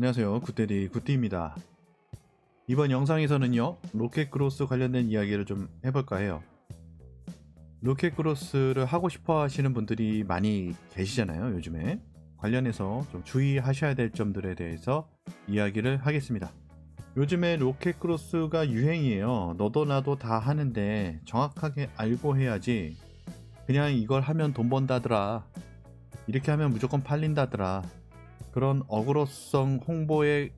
안녕하세요. 굿데디 굿디입니다. 이번 영상에서는요, 로켓크로스 관련된 이야기를 좀 해볼까 해요. 로켓크로스를 하고 싶어 하시는 분들이 많이 계시잖아요, 요즘에. 관련해서 좀 주의하셔야 될 점들에 대해서 이야기를 하겠습니다. 요즘에 로켓크로스가 유행이에요. 너도 나도 다 하는데 정확하게 알고 해야지. 그냥 이걸 하면 돈 번다더라. 이렇게 하면 무조건 팔린다더라. 그런 어그로성 홍보에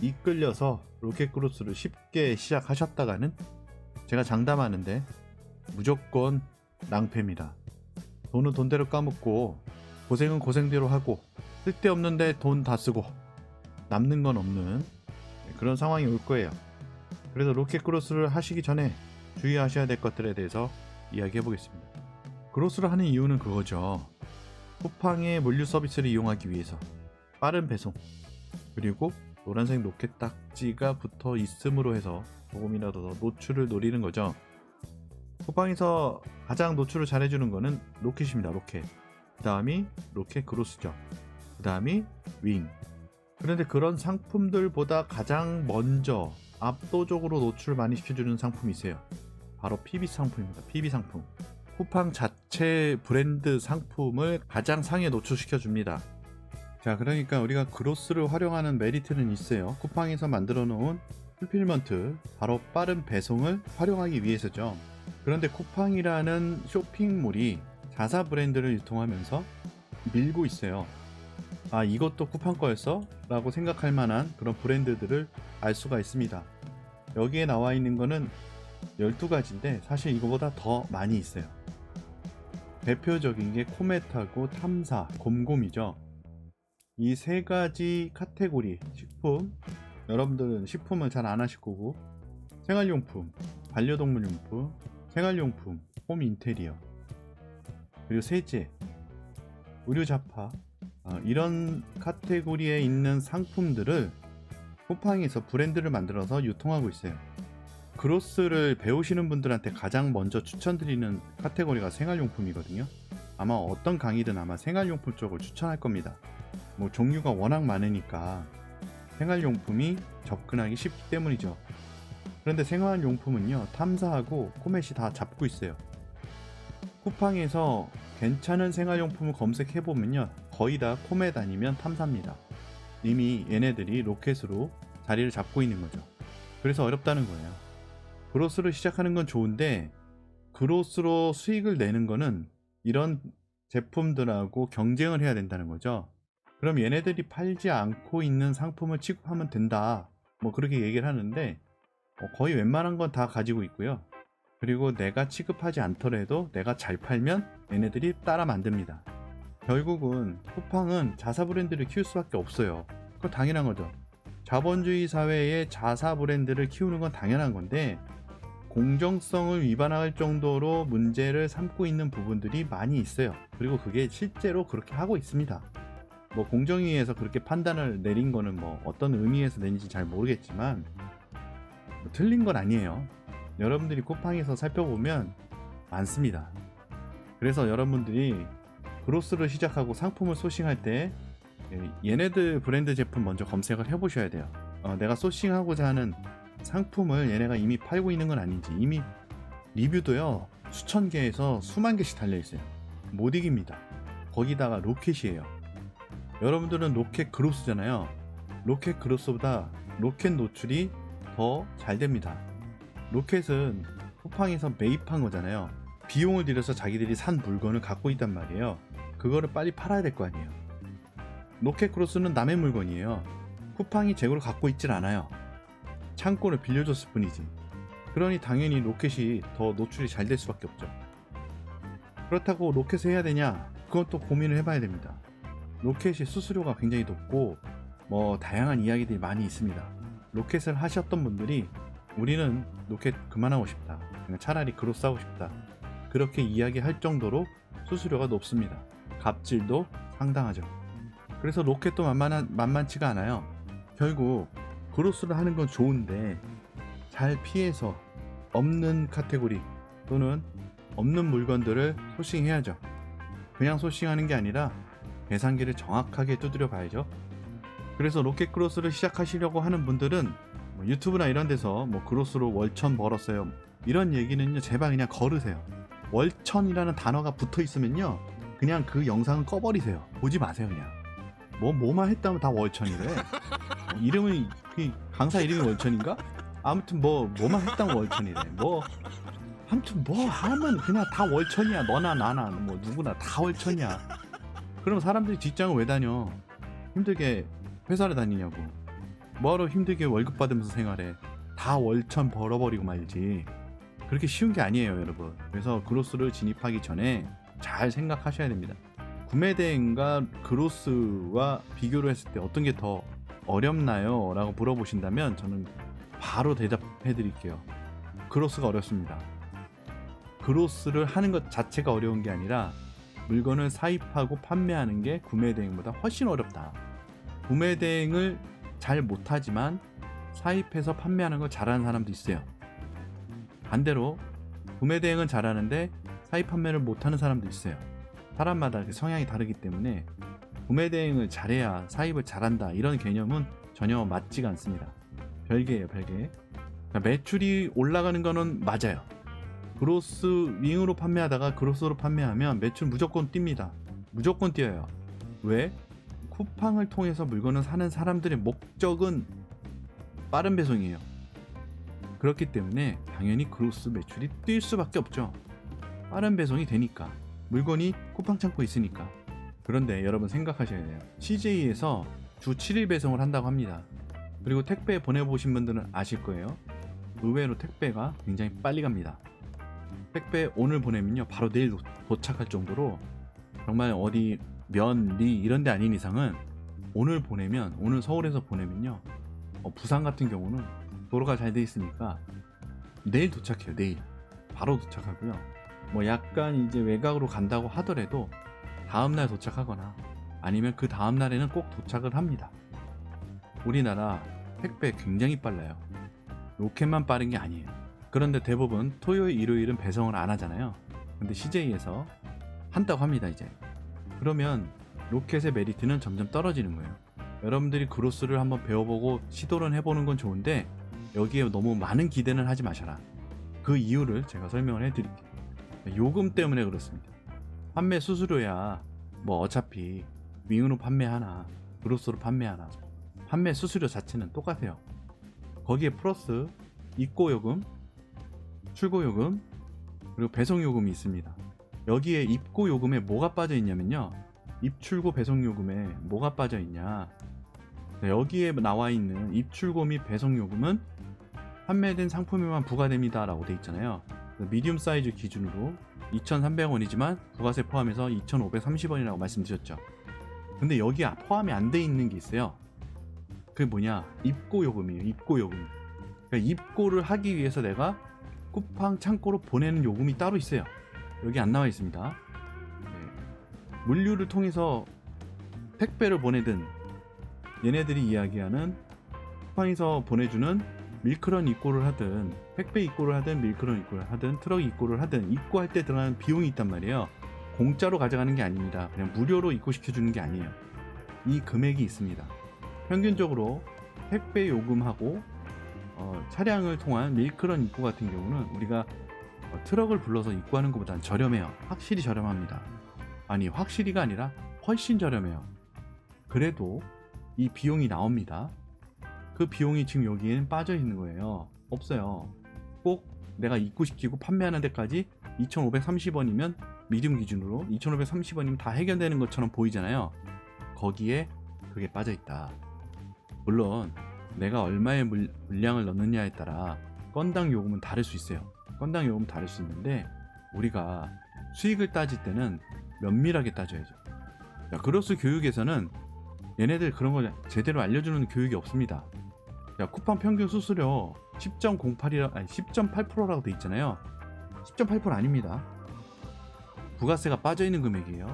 이끌려서 로켓크로스를 쉽게 시작하셨다가는 제가 장담하는데 무조건 낭패입니다. 돈은 돈대로 까먹고 고생은 고생대로 하고 쓸데없는데 돈 다 쓰고 남는 건 없는 그런 상황이 올 거예요. 그래서 로켓크로스를 하시기 전에 주의하셔야 될 것들에 대해서 이야기해 보겠습니다. 크로스를 하는 이유는 그거죠. 쿠팡의 물류 서비스를 이용하기 위해서 빠른 배송, 그리고 노란색 로켓 딱지가 붙어 있음으로 해서 조금이라도 더 노출을 노리는 거죠. 쿠팡에서 가장 노출을 잘해주는 거는 로켓입니다. 로켓. 그 다음이 로켓크로스죠. 그 다음이 윙. 그런데 그런 상품들보다 가장 먼저 압도적으로 노출을 많이 시켜주는 상품이 있어요. 바로 PB 상품입니다. PB 상품. 쿠팡 자체 브랜드 상품을 가장 상위에 노출시켜줍니다. 자, 그러니까 우리가 크로스를 활용하는 메리트는 있어요. 쿠팡에서 만들어 놓은 풀필먼트, 바로 빠른 배송을 활용하기 위해서죠. 그런데 쿠팡이라는 쇼핑몰이 자사 브랜드를 유통하면서 밀고 있어요. 아, 이것도 쿠팡 거였어? 라고 생각할 만한 그런 브랜드들을 알 수가 있습니다. 여기에 나와 있는 거는 12가지인데 사실 이거보다 더 많이 있어요. 대표적인 게 코메타고 탐사, 곰곰이죠. 이 세 가지 카테고리 식품, 여러분들은 식품을 잘 안 하실 거고, 생활용품, 반려동물용품, 생활용품, 홈 인테리어, 그리고 세제, 의류잡화, 이런 카테고리에 있는 상품들을 쿠팡에서 브랜드를 만들어서 유통하고 있어요. 크로스를 배우시는 분들한테 가장 먼저 추천드리는 카테고리가 생활용품이거든요. 아마 어떤 강의든 아마 생활용품 쪽을 추천할 겁니다. 뭐 종류가 워낙 많으니까 생활용품이 접근하기 쉽기 때문이죠. 그런데 생활용품은요, 탐사하고 코멧이 다 잡고 있어요. 쿠팡에서 괜찮은 생활용품을 검색해보면요, 거의 다 코멧 아니면 탐사입니다. 이미 얘네들이 로켓으로 자리를 잡고 있는 거죠. 그래서 어렵다는 거예요. 크로스를 시작하는 건 좋은데 크로스로 수익을 내는 거는 이런 제품들하고 경쟁을 해야 된다는 거죠. 그럼 얘네들이 팔지 않고 있는 상품을 취급하면 된다, 뭐 그렇게 얘기를 하는데 거의 웬만한 건 다 가지고 있고요. 그리고 내가 취급하지 않더라도 내가 잘 팔면 얘네들이 따라 만듭니다. 결국은 쿠팡은 자사 브랜드를 키울 수밖에 없어요. 그거 당연한 거죠. 자본주의 사회에 자사 브랜드를 키우는 건 당연한 건데 공정성을 위반할 정도로 문제를 삼고 있는 부분들이 많이 있어요. 그리고 그게 실제로 그렇게 하고 있습니다. 뭐 공정위에서 그렇게 판단을 내린 거는 뭐 어떤 의미에서 내린지 잘 모르겠지만 뭐 틀린 건 아니에요. 여러분들이 쿠팡에서 살펴보면 많습니다. 그래서 여러분들이 크로스를 시작하고 상품을 소싱할 때 얘네들 브랜드 제품 먼저 검색을 해보셔야 돼요. 내가 소싱하고자 하는 상품을 얘네가 이미 팔고 있는 건 아닌지. 이미 리뷰도요, 수천 개에서 수만 개씩 달려있어요. 못 이깁니다. 거기다가 로켓이에요. 여러분들은 로켓 크로스잖아요. 로켓 크로스보다 로켓 노출이 더 잘 됩니다. 로켓은 쿠팡에서 매입한 거잖아요. 비용을 들여서 자기들이 산 물건을 갖고 있단 말이에요. 그거를 빨리 팔아야 될 거 아니에요. 로켓 크로스는 남의 물건이에요. 쿠팡이 재고를 갖고 있질 않아요. 창고를 빌려줬을 뿐이지. 그러니 당연히 로켓이 더 노출이 잘 될 수밖에 없죠. 그렇다고 로켓을 해야 되냐? 그건 또 고민을 해봐야 됩니다. 로켓이 수수료가 굉장히 높고 뭐 다양한 이야기들이 많이 있습니다. 로켓을 하셨던 분들이 우리는 로켓 그만하고 싶다, 그냥 차라리 크로스 하고 싶다, 그렇게 이야기할 정도로 수수료가 높습니다. 갑질도 상당하죠. 그래서 로켓도 만만치가 않아요. 결국 크로스를 하는 건 좋은데 잘 피해서 없는 카테고리 또는 없는 물건들을 소싱해야죠. 그냥 소싱하는 게 아니라 계산기를 정확하게 두드려 봐야죠. 그래서 로켓 크로스를 시작하시려고 하는 분들은 뭐 유튜브나 이런 데서 뭐 크로스로 월천 벌었어요 이런 얘기는요 제발 그냥 거르세요. 월천이라는 단어가 붙어 있으면요 그냥 그 영상은 꺼버리세요. 보지 마세요. 그냥 뭐만 했다면 다 월천이래. 이름은 강사 이름이 월천인가? 아무튼 뭐만 했다면 월천이래. 아무튼 뭐 하면 그냥 다 월천이야. 너나 나나 뭐 누구나 다 월천이야. 그럼 사람들이 직장을 왜 다녀? 힘들게 회사를 다니냐고. 뭐하러 힘들게 월급 받으면서 생활해. 다 월천 벌어버리고 말지. 그렇게 쉬운 게 아니에요 여러분. 그래서 그로스를 진입하기 전에 잘 생각하셔야 됩니다. 구매대행과 그로스와 비교를 했을 때 어떤 게 더 어렵나요? 라고 물어보신다면 저는 바로 대답해 드릴게요. 그로스가 어렵습니다. 그로스를 하는 것 자체가 어려운 게 아니라 물건을 사입하고 판매하는 게 구매대행보다 훨씬 어렵다. 구매대행을 잘 못하지만 사입해서 판매하는 걸 잘하는 사람도 있어요. 반대로 구매대행은 잘하는데 사입 판매를 못하는 사람도 있어요. 사람마다 성향이 다르기 때문에 구매대행을 잘해야 사입을 잘한다 이런 개념은 전혀 맞지가 않습니다. 별개예요 별개. 매출이 올라가는 거는 맞아요. 그로스 윙으로 판매하다가 그로스로 판매하면 매출 무조건 뜁니다. 무조건 뛰어요. 왜? 쿠팡을 통해서 물건을 사는 사람들의 목적은 빠른 배송이에요. 그렇기 때문에 당연히 그로스 매출이 뛸 수밖에 없죠. 빠른 배송이 되니까. 물건이 쿠팡 창고에 있으니까. 그런데 여러분 생각하셔야 돼요. CJ에서 주 7일 배송을 한다고 합니다. 그리고 택배 보내보신 분들은 아실 거예요. 의외로 택배가 굉장히 빨리 갑니다. 택배 오늘 보내면요 바로 내일 도착할 정도로 정말 어디 면, 리 이런 데 아닌 이상은 오늘 보내면 오늘 서울에서 보내면요 부산 같은 경우는 도로가 잘 돼 있으니까 내일 도착해요. 내일 바로 도착하고요. 뭐 약간 이제 외곽으로 간다고 하더라도 다음날 도착하거나 아니면 그 다음날에는 꼭 도착을 합니다. 우리나라 택배 굉장히 빨라요. 로켓만 빠른 게 아니에요. 그런데 대부분 토요일, 일요일은 배송을 안 하잖아요. 근데 CJ에서 한다고 합니다 이제. 그러면 로켓의 메리트는 점점 떨어지는 거예요. 여러분들이 그로스를 한번 배워보고 시도를 해보는 건 좋은데 여기에 너무 많은 기대는 하지 마셔라. 그 이유를 제가 설명을 해드릴게요. 요금 때문에 그렇습니다. 판매 수수료야 뭐 어차피 윙으로 판매하나 그로스로 판매하나 판매 수수료 자체는 똑같아요. 거기에 플러스 입고요금, 출고요금, 그리고 배송요금이 있습니다. 여기에 입고요금에 뭐가 빠져 있냐면요 입출고 배송요금에 뭐가 빠져 있냐, 여기에 나와 있는 입출고 및 배송요금은 판매된 상품에만 부과됩니다 라고 돼 있잖아요. 미디움 사이즈 기준으로 2,300원이지만 부가세 포함해서 2,530원이라고 말씀드렸죠. 근데 여기에 포함이 안 돼 있는 게 있어요. 그게 뭐냐, 입고요금이에요. 입고요금. 그러니까 입고를 하기 위해서 내가 쿠팡 창고로 보내는 요금이 따로 있어요. 여기 안 나와 있습니다. 네. 물류를 통해서 택배를 보내든 얘네들이 이야기하는 쿠팡에서 보내주는 밀크런 입고를 하든 택배 입고를 하든 밀크런 입고를 하든 트럭 입고를 하든 입고할 때 들어가는 비용이 있단 말이에요. 공짜로 가져가는 게 아닙니다. 그냥 무료로 입고시켜주는 게 아니에요. 이 금액이 있습니다. 평균적으로 택배 요금하고 차량을 통한 밀크런 입고 같은 경우는 우리가 트럭을 불러서 입고하는 것보다는 저렴해요. 확실히 저렴합니다. 아니 확실히가 아니라 훨씬 저렴해요. 그래도 이 비용이 나옵니다. 그 비용이 지금 여기에는 빠져 있는 거예요. 없어요. 꼭 내가 입고시키고 판매하는 데까지 2,530원이면 미디움 기준으로 2,530원이면 다 해결되는 것처럼 보이잖아요. 거기에 그게 빠져 있다. 물론 내가 얼마의 물량을 넣느냐에 따라 건당 요금은 다를 수 있어요. 건당 요금은 다를 수 있는데 우리가 수익을 따질 때는 면밀하게 따져야죠. 그로스 교육에서는 얘네들 그런 걸 제대로 알려주는 교육이 없습니다. 쿠팡 평균 수수료 10.8%라고 돼 있잖아요. 10.8% 아닙니다. 부가세가 빠져 있는 금액이에요.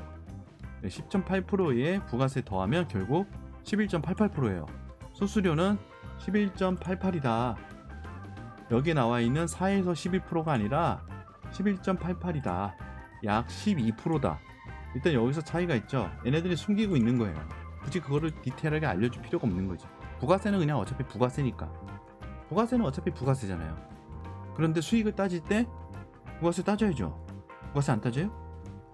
10.8%에 부가세 더하면 결국 11.88%예요. 수수료는 11.88이다. 여기에 나와 있는 4에서 12%가 아니라 11.88이다. 약 12%다. 일단 여기서 차이가 있죠. 얘네들이 숨기고 있는 거예요. 굳이 그거를 디테일하게 알려줄 필요가 없는 거지. 부가세는 그냥 어차피 부가세니까. 부가세는 어차피 부가세잖아요. 그런데 수익을 따질 때 부가세 따져야죠. 부가세 안 따져요?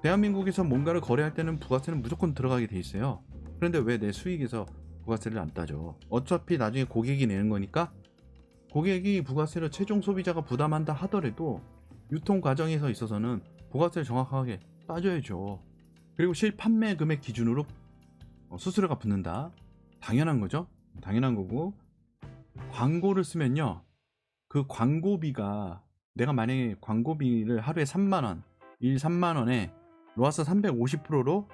대한민국에서 뭔가를 거래할 때는 부가세는 무조건 들어가게 돼 있어요. 그런데 왜 내 수익에서 부가세를 안 따져? 어차피 나중에 고객이 내는 거니까. 고객이 부가세를 최종 소비자가 부담한다 하더라도 유통 과정에서 있어서는 부가세를 정확하게 따져야죠. 그리고 실판매 금액 기준으로 수수료가 붙는다. 당연한 거죠. 당연한 거고, 광고를 쓰면요, 그 광고비가, 내가 만약에 광고비를 하루에 3만원, 일 3만원에 로아스 350%로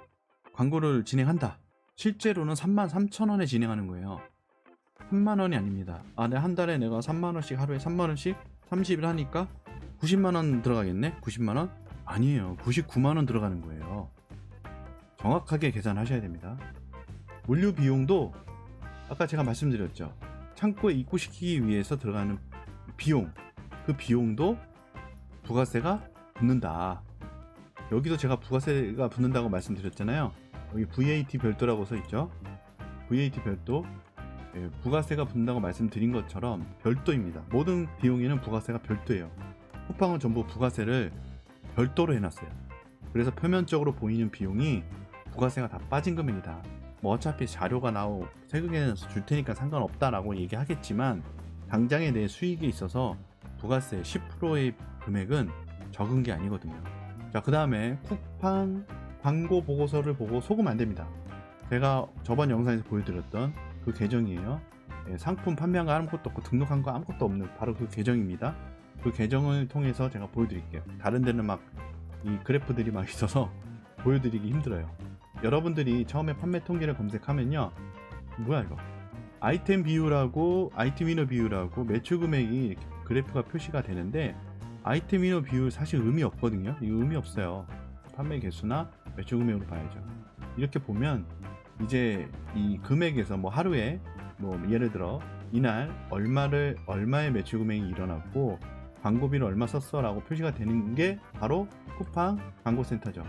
광고를 진행한다. 실제로는 33,000원에 진행하는 거예요. 3만원이 아닙니다. 내가 한 달에 내가 3만원씩, 하루에 3만원씩 30일 하니까 90만원 들어가겠네? 90만원? 아니에요. 99만원 들어가는 거예요. 정확하게 계산하셔야 됩니다. 물류 비용도 아까 제가 말씀드렸죠. 창고에 입고시키기 위해서 들어가는 비용, 그 비용도 부가세가 붙는다. 여기도 제가 부가세가 붙는다고 말씀드렸잖아요. 여기 VAT 별도라고 써 있죠. VAT 별도, 부가세가 붙는다고 말씀드린 것처럼 별도입니다. 모든 비용에는 부가세가 별도예요. 쿠팡은 전부 부가세를 별도로 해놨어요. 그래서 표면적으로 보이는 비용이 부가세가 다 빠진 금액이다. 뭐 어차피 자료가 세금에서 줄 테니까 상관없다라고 얘기하겠지만, 당장에 내 수익에 있어서 부가세 10%의 금액은 적은 게 아니거든요. 자, 그 다음에 쿠팡 광고 보고서를 보고 속으면 안 됩니다. 제가 저번 영상에서 보여드렸던 그 계정이에요. 상품 판매한 거 아무것도 없고 등록한 거 아무것도 없는 바로 그 계정입니다. 그 계정을 통해서 제가 보여드릴게요. 다른 데는 막 이 그래프들이 막 있어서 보여드리기 힘들어요. 여러분들이 처음에 판매 통계를 검색하면요, 뭐야 이거, 아이템 비율하고 아이템 위너 비율하고 매출 금액이 이렇게 그래프가 표시가 되는데, 아이템 위너 비율 사실 의미 없거든요. 이거 의미 없어요. 판매 개수나 매출 금액으로 봐야죠. 이렇게 보면 이제 이 금액에서 뭐 하루에 뭐 예를 들어 이날 얼마의 매출 금액이 일어났고 광고비를 얼마 썼어 라고 표시가 되는 게 바로 쿠팡 광고센터죠.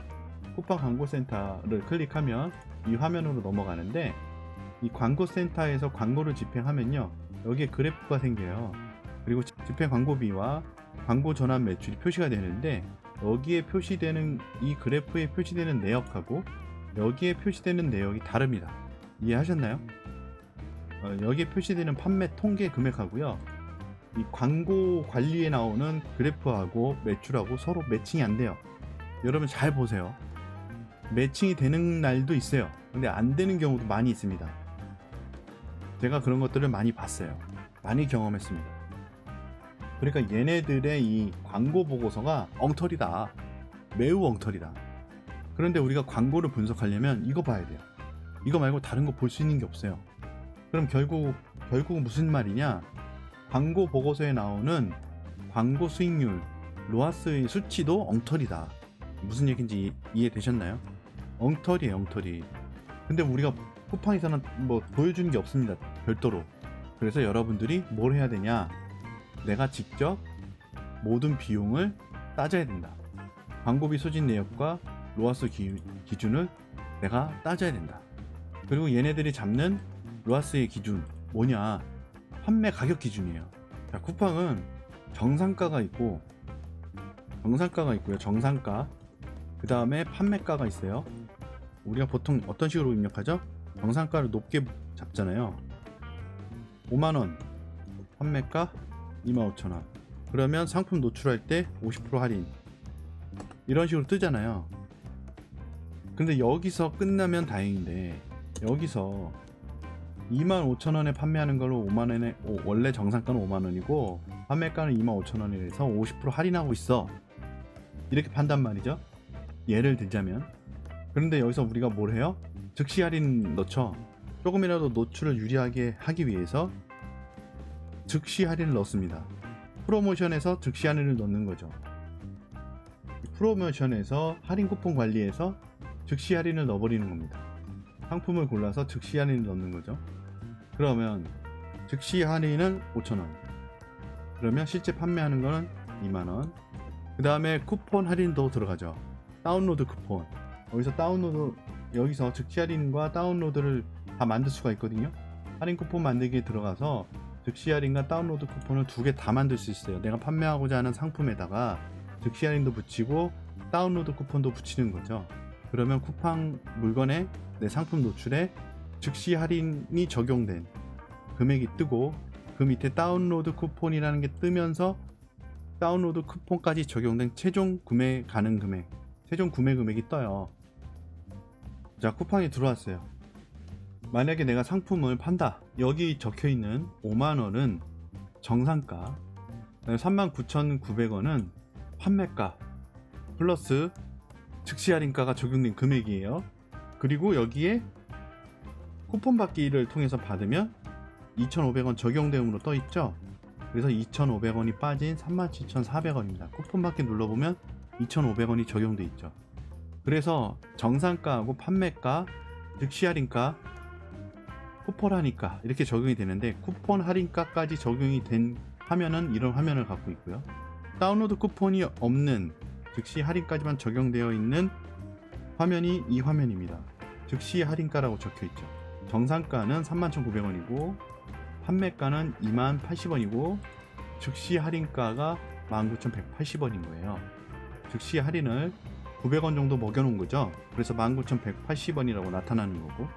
쿠팡 광고센터를 클릭하면 이 화면으로 넘어가는데, 이 광고센터에서 광고를 집행하면요, 여기에 그래프가 생겨요. 그리고 집행 광고비와 광고 전환 매출이 표시가 되는데, 여기에 표시되는 이 그래프에 표시되는 내역하고 여기에 표시되는 내역이 다릅니다. 이해하셨나요? 여기에 표시되는 판매 통계 금액하고요, 이 광고 관리에 나오는 그래프하고 매출하고 서로 매칭이 안 돼요. 여러분 잘 보세요. 매칭이 되는 날도 있어요. 근데 안 되는 경우도 많이 있습니다. 제가 그런 것들을 많이 봤어요. 많이 경험했습니다. 그러니까 얘네들의 이 광고 보고서가 엉터리다. 매우 엉터리다. 그런데 우리가 광고를 분석하려면 이거 봐야 돼요. 이거 말고 다른 거 볼 수 있는 게 없어요. 그럼 결국 무슨 말이냐? 광고 보고서에 나오는 광고 수익률, 로아스의 수치도 엉터리다. 무슨 얘기인지 이해되셨나요? 엉터리예요, 엉터리. 근데 우리가 쿠팡에서는 뭐 보여주는 게 없습니다. 별도로. 그래서 여러분들이 뭘 해야 되냐? 내가 직접 모든 비용을 따져야 된다. 광고비 소진 내역과 로아스 기준을 내가 따져야 된다. 그리고 얘네들이 잡는 로아스의 기준 뭐냐? 판매 가격 기준이에요. 자, 쿠팡은 정상가가 있고요. 정상가. 그 다음에 판매가가 있어요. 우리가 보통 어떤 식으로 입력하죠? 정상가를 높게 잡잖아요. 5만원, 판매가 25,000원. 그러면 상품 노출할 때 50% 할인, 이런 식으로 뜨잖아요. 근데 여기서 끝나면 다행인데, 여기서 25,000원에 판매하는 걸로 5만원에, 원래 정상가는 5만원이고 판매가는 25,000원이라서 50% 할인하고 있어, 이렇게 판단 말이죠. 예를 들자면. 그런데 여기서 우리가 뭘 해요? 즉시 할인 넣죠. 조금이라도 노출을 유리하게 하기 위해서 즉시 할인을 넣습니다. 프로모션에서 즉시 할인을 넣는 거죠. 프로모션에서 할인 쿠폰 관리해서 즉시 할인을 넣어버리는 겁니다. 상품을 골라서 즉시 할인을 넣는 거죠. 그러면 즉시 할인은 5,000원. 그러면 실제 판매하는 거는 2만원. 그 다음에 쿠폰 할인도 들어가죠. 다운로드 쿠폰. 여기서 즉시 할인과 다운로드를 다 만들 수가 있거든요. 할인 쿠폰 만들기에 들어가서 즉시 할인과 다운로드 쿠폰을 두 개 다 만들 수 있어요. 내가 판매하고자 하는 상품에다가 즉시 할인도 붙이고 다운로드 쿠폰도 붙이는 거죠. 그러면 쿠팡 물건에 내 상품 노출에 즉시 할인이 적용된 금액이 뜨고 그 밑에 다운로드 쿠폰이라는 게 뜨면서 다운로드 쿠폰까지 적용된 최종 구매 가능 금액, 최종 구매 금액이 떠요. 자, 쿠팡이 들어왔어요. 만약에 내가 상품을 판다. 여기 적혀있는 5만원은 정상가, 39,900원은 판매가 플러스 즉시 할인가가 적용된 금액이에요. 그리고 여기에 쿠폰 받기를 통해서 받으면 2,500원 적용대금으로 떠있죠. 그래서 2,500원이 빠진 37,400원입니다. 쿠폰 받기 눌러보면 2,500원이 적용돼 있죠. 그래서 정상가하고 판매가, 즉시 할인가, 쿠폰 할인가 이렇게 적용이 되는데, 쿠폰 할인가까지 적용이 된 화면은 이런 화면을 갖고 있고요. 다운로드 쿠폰이 없는 즉시 할인까지만 적용되어 있는 화면이 이 화면입니다. 즉시 할인가라고 적혀 있죠. 정상가는 31,900원이고 판매가는 20,080원이고 즉시 할인가가 19,180원인 거예요. 즉시 할인을 900원 정도 먹여놓은 거죠. 그래서 19,180원이라고 나타나는 거고,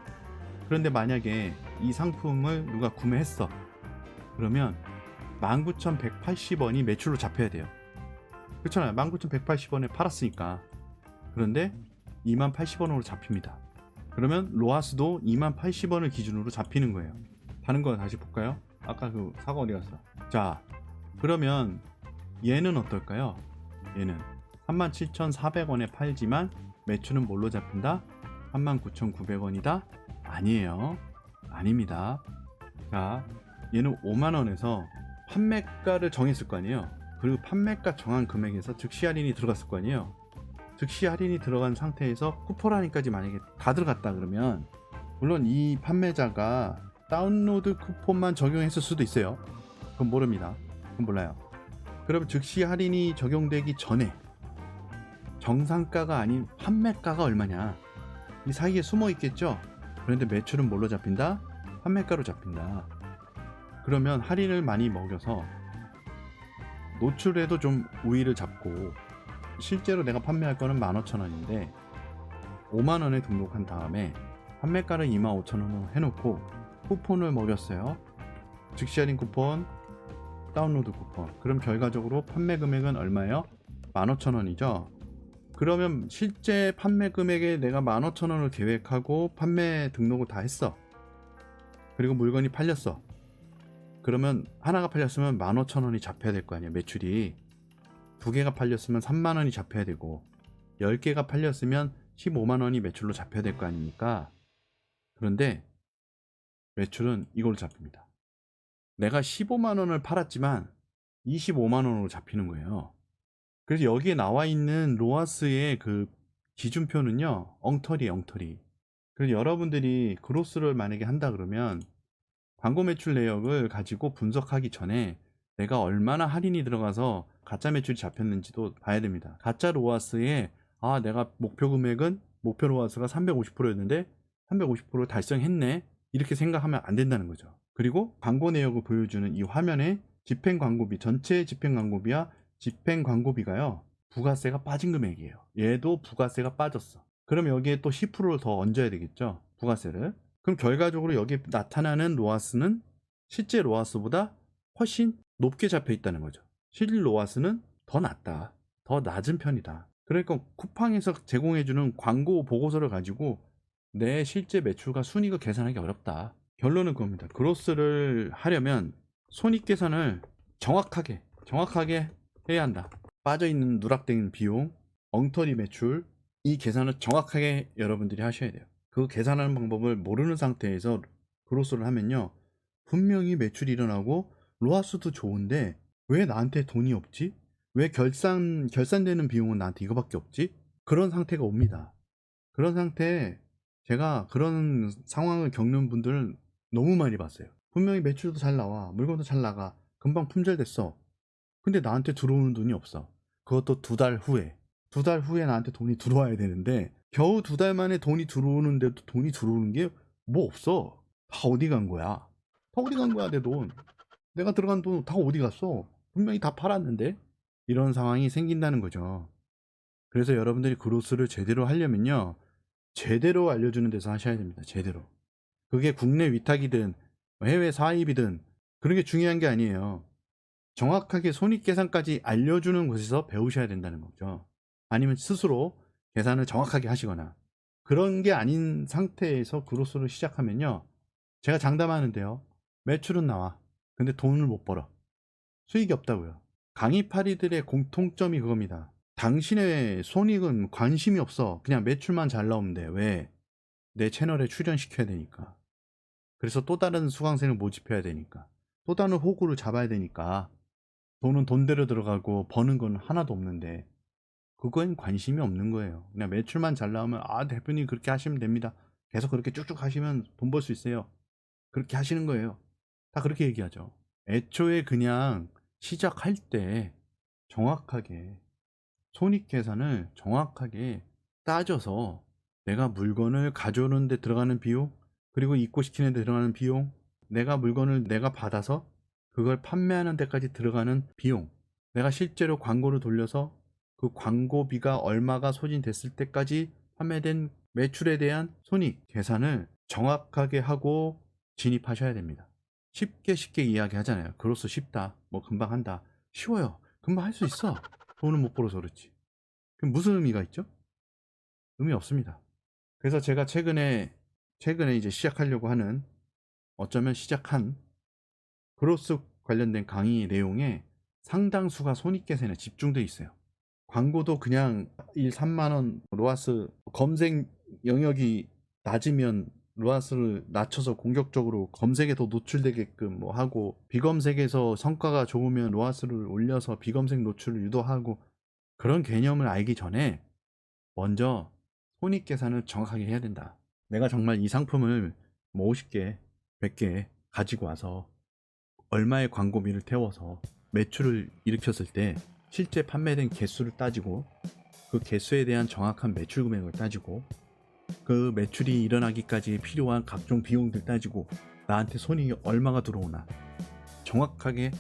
그런데 만약에 이 상품을 누가 구매했어. 그러면 19,180원이 매출로 잡혀야 돼요. 그렇잖아요. 19,180원에 팔았으니까. 그런데 20,080원으로 잡힙니다. 그러면 로아스도 20,080원을 기준으로 잡히는 거예요. 다른 거 다시 볼까요? 아까 그 사과 어디 갔어? 자, 그러면 얘는 어떨까요? 얘는 37,400원에 팔지만 매출은 뭘로 잡힌다? 39,900원이다? 아니에요. 아닙니다. 자, 얘는 5만원에서 판매가를 정했을 거 아니에요. 그리고 판매가 정한 금액에서 즉시 할인이 들어갔을 거 아니에요. 즉시 할인이 들어간 상태에서 쿠폰 할인까지 만약에 다 들어갔다 그러면, 물론 이 판매자가 다운로드 쿠폰만 적용했을 수도 있어요. 그건 모릅니다. 그건 몰라요. 그럼 즉시 할인이 적용되기 전에 정상가가 아닌 판매가가 얼마냐, 이 사이에 숨어 있겠죠. 그런데 매출은 뭘로 잡힌다? 판매가로 잡힌다. 그러면 할인을 많이 먹여서 노출에도 좀 우위를 잡고, 실제로 내가 판매할 거는 15,000원인데 5만원에 등록한 다음에 판매가를 25,000원으로 해놓고 쿠폰을 먹였어요. 즉시 할인 쿠폰, 다운로드 쿠폰. 그럼 결과적으로 판매 금액은 얼마예요? 15,000원이죠. 그러면 실제 판매 금액에 내가 15,000원을 계획하고 판매 등록을 다 했어. 그리고 물건이 팔렸어. 그러면 하나가 팔렸으면 15,000원이 잡혀야 될 거 아니야, 매출이. 두 개가 팔렸으면 3만원이 잡혀야 되고, 10개가 팔렸으면 15만원이 매출로 잡혀야 될 거 아닙니까? 그런데 매출은 이걸로 잡힙니다. 내가 15만원을 팔았지만 25만원으로 잡히는 거예요. 그래서 여기에 나와 있는 로아스의 그 기준표는요, 엉터리. 그래서 여러분들이 그로스를 만약에 한다 그러면 광고 매출 내역을 가지고 분석하기 전에 내가 얼마나 할인이 들어가서 가짜 매출이 잡혔는지도 봐야 됩니다. 가짜 로아스에 내가 목표 금액은, 목표 로아스가 350%였는데 350% 달성했네, 이렇게 생각하면 안 된다는 거죠. 그리고 광고 내역을 보여주는 이 화면에 집행 광고비, 전체 집행 광고비와 집행 광고비가요, 부가세가 빠진 금액이에요. 얘도 부가세가 빠졌어. 그럼 여기에 또 10%를 더 얹어야 되겠죠, 부가세를. 그럼 결과적으로 여기에 나타나는 로아스는 실제 로아스보다 훨씬 높게 잡혀 있다는 거죠. 실 로아스는 더 낮다, 더 낮은 편이다. 그러니까 쿠팡에서 제공해주는 광고 보고서를 가지고 내 실제 매출과 순이익을 계산하기 어렵다. 결론은 그겁니다. 그로스를 하려면 손익 계산을 정확하게 해야 한다. 빠져있는 누락된 비용, 엉터리 매출, 이 계산을 정확하게 여러분들이 하셔야 돼요. 그 계산하는 방법을 모르는 상태에서 그로스를 하면요, 분명히 매출이 일어나고 로아스도 좋은데 왜 나한테 돈이 없지? 왜 결산되는 비용은 나한테 이거밖에 없지? 그런 상태가 옵니다. 그런 상태에 제가 그런 상황을 겪는 분들은 너무 많이 봤어요. 분명히 매출도 잘 나와, 물건도 잘 나가, 금방 품절됐어. 근데 나한테 들어오는 돈이 없어. 그것도 2달 후에. 2달 후에 나한테 돈이 들어와야 되는데 겨우 2달 만에 돈이 들어오는데도 돈이 들어오는 게 뭐 없어. 다 어디 간 거야? 다 어디 간 거야, 내 돈? 내가 들어간 돈 다 어디 갔어? 분명히 다 팔았는데? 이런 상황이 생긴다는 거죠. 그래서 여러분들이 그로스를 제대로 하려면요, 제대로 알려주는 데서 하셔야 됩니다. 제대로. 그게 국내 위탁이든 해외 사입이든 그런 게 중요한 게 아니에요. 정확하게 손익계산까지 알려주는 곳에서 배우셔야 된다는 거죠. 아니면 스스로 계산을 정확하게 하시거나 그런 게 아닌 상태에서 그로스를 시작하면요, 제가 장담하는데요, 매출은 나와. 근데 돈을 못 벌어. 수익이 없다고요. 강의파리들의 공통점이 그겁니다. 당신의 손익은 관심이 없어. 그냥 매출만 잘 나오면 돼. 왜? 내 채널에 출연시켜야 되니까. 그래서 또 다른 수강생을 모집해야 되니까. 또 다른 호구를 잡아야 되니까. 돈은 돈대로 들어가고 버는 건 하나도 없는데 그거엔 관심이 없는 거예요. 그냥 매출만 잘 나오면 대표님 그렇게 하시면 됩니다. 계속 그렇게 쭉쭉 하시면 돈 벌 수 있어요. 그렇게 하시는 거예요. 다 그렇게 얘기하죠. 애초에 그냥 시작할 때 정확하게 손익 계산을 정확하게 따져서 내가 물건을 가져오는 데 들어가는 비용, 그리고 입고시키는 데 들어가는 비용, 내가 물건을 내가 받아서 그걸 판매하는 데까지 들어가는 비용, 내가 실제로 광고를 돌려서 그 광고비가 얼마가 소진됐을 때까지 판매된 매출에 대한 손익 계산을 정확하게 하고 진입하셔야 됩니다. 쉽게 이야기하잖아요. 그로서 쉽다, 뭐 금방 한다. 쉬워요. 금방 할 수 있어. 돈을 못 벌어서 그렇지. 그럼 무슨 의미가 있죠? 의미 없습니다. 그래서 제가 최근에 이제 시작하려고 하는, 어쩌면 시작한 그로스 관련된 강의 내용에 상당수가 손익계산에 집중되어 있어요. 광고도 그냥 1, 3만 원 로아스, 검색 영역이 낮으면 로아스를 낮춰서 공격적으로 검색에 더 노출되게끔 뭐 하고, 비검색에서 성과가 좋으면 로아스를 올려서 비검색 노출을 유도하고, 그런 개념을 알기 전에 먼저 손익 계산을 정확하게 해야 된다. 내가 정말 이 상품을 뭐 50개, 100개 가지고 와서 얼마의 광고비를 태워서 매출을 일으켰을 때 실제 판매된 개수를 따지고, 그 개수에 대한 정확한 매출 금액을 따지고, 그 매출이 일어나기까지 필요한 각종 비용들 따지고, 나한테 손익이 얼마가 들어오나 정확하게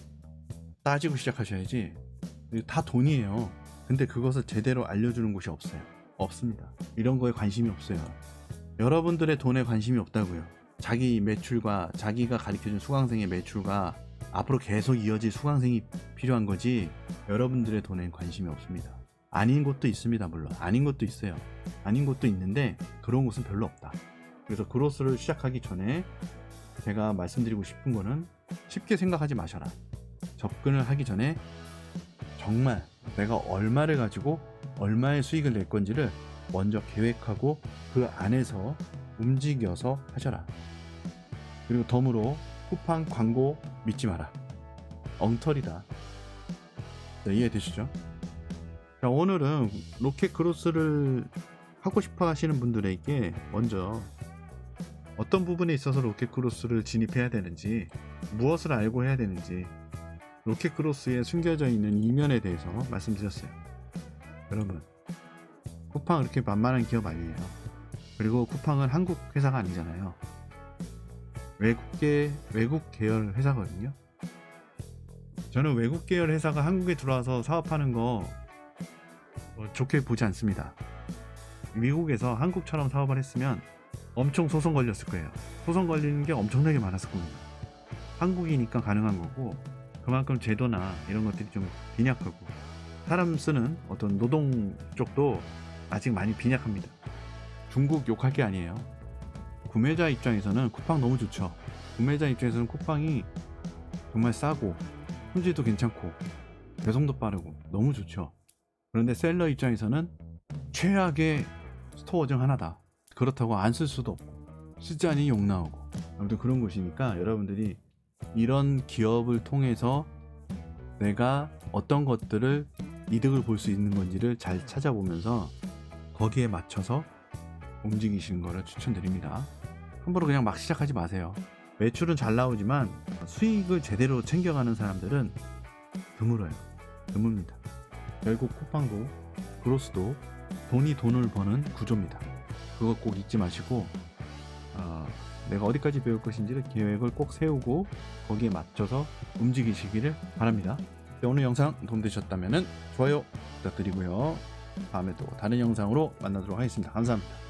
따지고 시작하셔야지. 다 돈이에요. 근데 그것을 제대로 알려주는 곳이 없습니다. 이런 거에 관심이 없어요. 여러분들의 돈에 관심이 없다고요. 자기 매출과 자기가 가르쳐준 수강생의 매출과 앞으로 계속 이어질 수강생이 필요한 거지, 여러분들의 돈엔 관심이 없습니다. 아닌 곳도 있습니다. 물론 아닌 곳도 있어요. 아닌 곳도 있는데 그런 곳은 별로 없다. 그래서 그로스를 시작하기 전에 제가 말씀드리고 싶은 거는, 쉽게 생각하지 마셔라. 접근을 하기 전에 정말 내가 얼마를 가지고 얼마의 수익을 낼 건지를 먼저 계획하고 그 안에서 움직여서 하셔라. 그리고 덤으로 쿠팡 광고 믿지 마라. 엉터리다. 네, 이해되시죠? 자, 오늘은 로켓 크로스를 하고 싶어 하시는 분들에게 먼저 어떤 부분에 있어서 로켓 크로스를 진입해야 되는지, 무엇을 알고 해야 되는지, 로켓 크로스에 숨겨져 있는 이면에 대해서 말씀드렸어요. 여러분, 쿠팡 그렇게 만만한 기업 아니에요. 그리고 쿠팡은 한국 회사가 아니잖아요. 외국 계열 회사거든요. 저는 외국 계열 회사가 한국에 들어와서 사업하는 거 좋게 보지 않습니다. 미국에서 한국처럼 사업을 했으면 엄청 소송 걸렸을 거예요. 소송 걸리는 게 엄청나게 많았을 겁니다. 한국이니까 가능한 거고, 그만큼 제도나 이런 것들이 좀 빈약하고, 사람 쓰는 어떤 노동 쪽도 아직 많이 빈약합니다. 중국 욕할 게 아니에요. 구매자 입장에서는 쿠팡 너무 좋죠. 구매자 입장에서는 쿠팡이 정말 싸고 품질도 괜찮고 배송도 빠르고 너무 좋죠. 그런데 셀러 입장에서는 최악의 스토어 중 하나다. 그렇다고 안 쓸 수도 없고, 쓰자니 욕 나오고, 아무튼 그런 곳이니까 여러분들이 이런 기업을 통해서 내가 어떤 것들을 이득을 볼 수 있는 건지를 잘 찾아보면서 거기에 맞춰서 움직이시는 거를 추천드립니다. 함부로 그냥 막 시작하지 마세요. 매출은 잘 나오지만 수익을 제대로 챙겨가는 사람들은 드뭅니다. 결국 쿠팡도 그로스도 돈이 돈을 버는 구조입니다. 그거 꼭 잊지 마시고, 내가 어디까지 배울 것인지를 계획을 꼭 세우고 거기에 맞춰서 움직이시기를 바랍니다. 오늘 영상 도움되셨다면 좋아요 부탁드리고요. 다음에 또 다른 영상으로 만나도록 하겠습니다. 감사합니다.